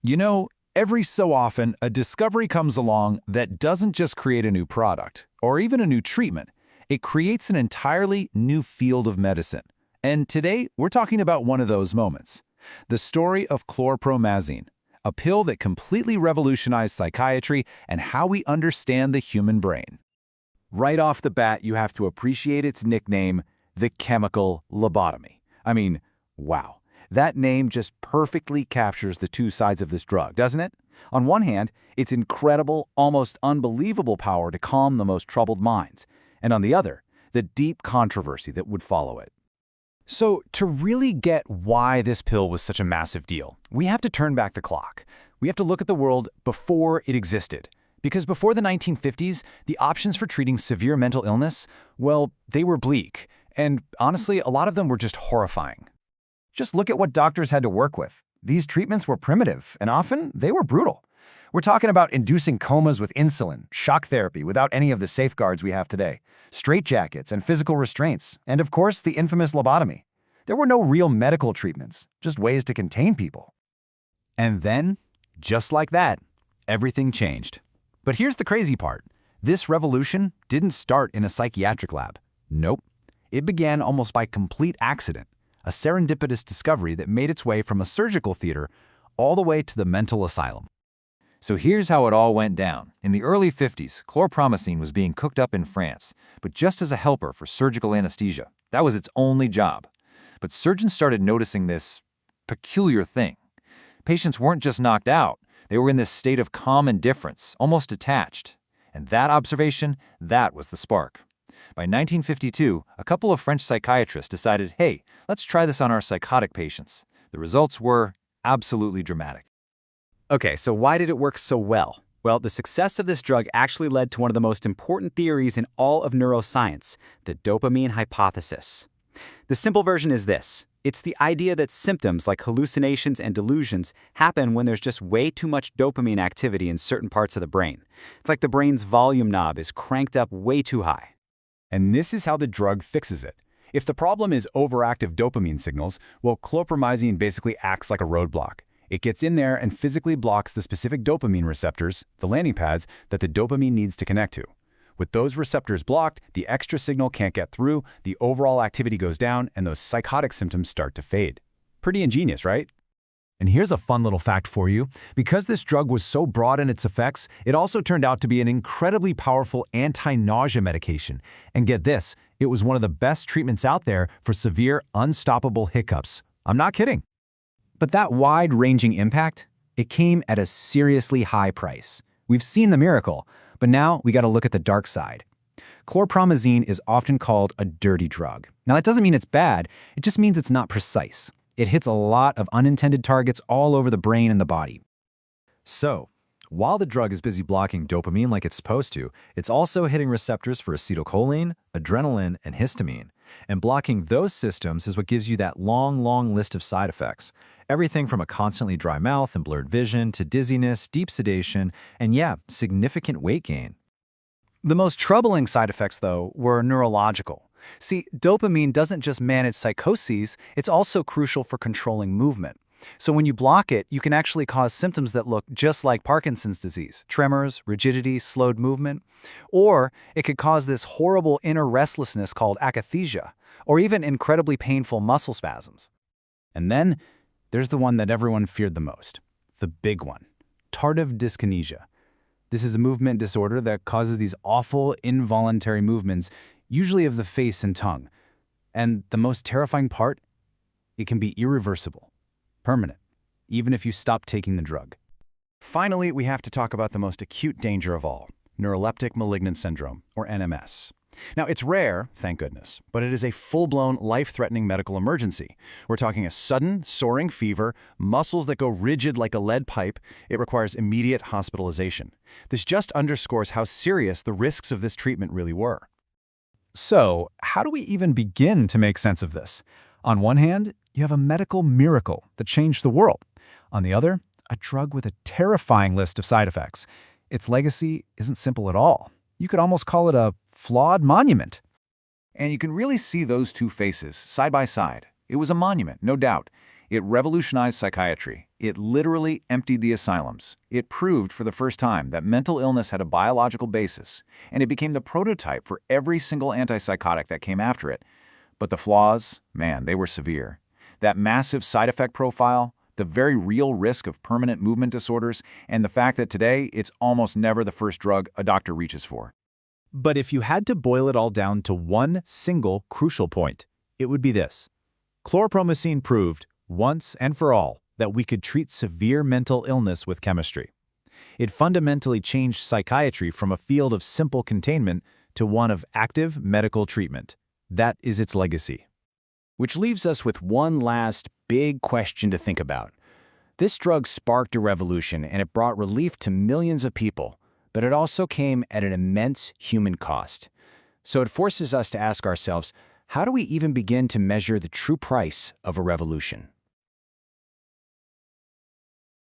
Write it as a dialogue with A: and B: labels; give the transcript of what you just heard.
A: You know, every so often, a discovery comes along that doesn't just create a new product or even a new treatment. It creates an entirely new field of medicine. And today, we're talking about one of those moments. The story of chlorpromazine, a pill that completely revolutionized psychiatry and how we understand the human brain. Right off the bat, you have to appreciate its nickname, the chemical lobotomy. I mean, wow. That name just perfectly captures the two sides of this drug, doesn't it? On one hand, its incredible, almost unbelievable power to calm the most troubled minds, and on the other, the deep controversy that would follow it.
B: So, to really get why this pill was such a massive deal, we have to turn back the clock. We have to look at the world before it existed. Because before the 1950s, the options for treating severe mental illness, well, they were bleak. And honestly, a lot of them were just horrifying.
C: Just look at what doctors had to work with. These treatments were primitive, and often they were brutal. We're talking about inducing comas with insulin, shock therapy without any of the safeguards we have today, straitjackets and physical restraints, and of course the infamous lobotomy. There were no real medical treatments, just ways to contain people.
A: And then, just like that, everything changed. But here's the crazy part. This revolution didn't start in a psychiatric lab. Nope. It began almost by complete accident. A serendipitous discovery that made its way from a surgical theater all the way to the mental asylum. So here's how it all went down. In the early 50s, chlorpromazine was being cooked up in France, but just as a helper for surgical anesthesia. That was its only job. But surgeons started noticing this peculiar thing. Patients weren't just knocked out, they were in this state of calm indifference, almost detached. And that observation, that was the spark. By 1952, a couple of French psychiatrists decided, hey, let's try this on our psychotic patients. The results were absolutely dramatic.
B: Okay, so why did it work so well? Well, the success of this drug actually led to one of the most important theories in all of neuroscience, the dopamine hypothesis. The simple version is this. It's the idea that symptoms like hallucinations and delusions happen when there's just way too much dopamine activity in certain parts of the brain. It's like the brain's volume knob is cranked up way too high.
D: And this is how the drug fixes it. If the problem is overactive dopamine signals, well, chlorpromazine basically acts like a roadblock. It gets in there and physically blocks the specific dopamine receptors, the landing pads, that the dopamine needs to connect to. With those receptors blocked, the extra signal can't get through, the overall activity goes down, and those psychotic symptoms start to fade. Pretty ingenious, right?
A: And here's a fun little fact for you. Because this drug was so broad in its effects, it also turned out to be an incredibly powerful anti-nausea medication. And get this, it was one of the best treatments out there for severe, unstoppable hiccups. I'm not kidding.
C: But that wide-ranging impact, it came at a seriously high price. We've seen the miracle, but now we got to look at the dark side. Chlorpromazine is often called a dirty drug. Now that doesn't mean it's bad, it just means it's not precise. It hits a lot of unintended targets all over the brain and the body.
A: So, while the drug is busy blocking dopamine like it's supposed to, it's also hitting receptors for acetylcholine, adrenaline, and histamine. And blocking those systems is what gives you that long list of side effects. Everything from a constantly dry mouth and blurred vision to dizziness, deep sedation, and yeah, significant weight gain.
C: The most troubling side effects, though, were neurological. See, dopamine doesn't just manage psychoses, it's also crucial for controlling movement. So when you block it, you can actually cause symptoms that look just like Parkinson's disease, tremors, rigidity, slowed movement. Or it could cause this horrible inner restlessness called akathisia, or even incredibly painful muscle spasms.
D: And then there's the one that everyone feared the most, the big one, tardive dyskinesia. This is a movement disorder that causes these awful, involuntary movements, usually of the face and tongue. And the most terrifying part, it can be irreversible, permanent, even if you stop taking the drug. Finally, we have to talk about the most acute danger of all, neuroleptic malignant syndrome, or NMS. Now, it's rare, thank goodness, but it is a full-blown, life-threatening medical emergency. We're talking a sudden, soaring fever, muscles that go rigid like a lead pipe. It requires immediate hospitalization. This just underscores how serious the risks of this treatment really were.
A: So, how do we even begin to make sense of this? On one hand, you have a medical miracle that changed the world. On the other, a drug with a terrifying list of side effects. Its legacy isn't simple at all. You could almost call it a flawed monument.
E: And you can really see those two faces side by side. It was a monument, no doubt.
A: It revolutionized psychiatry. It literally emptied the asylums. It proved for the first time that mental illness had a biological basis, and it became the prototype for every single antipsychotic that came after it. But the flaws, man, they were severe. That massive side effect profile, the very real risk of permanent movement disorders, and the fact that today it's almost never the first drug a doctor reaches for.
D: But if you had to boil it all down to one single crucial point, it would be this. Chlorpromazine proved, once and for all, that we could treat severe mental illness with chemistry. It fundamentally changed psychiatry from a field of simple containment to one of active medical treatment. That is its legacy.
B: Which leaves us with one last big question to think about. This drug sparked a revolution and it brought relief to millions of people, but it also came at an immense human cost. So it forces us to ask ourselves, how do we even begin to measure the true price of a revolution?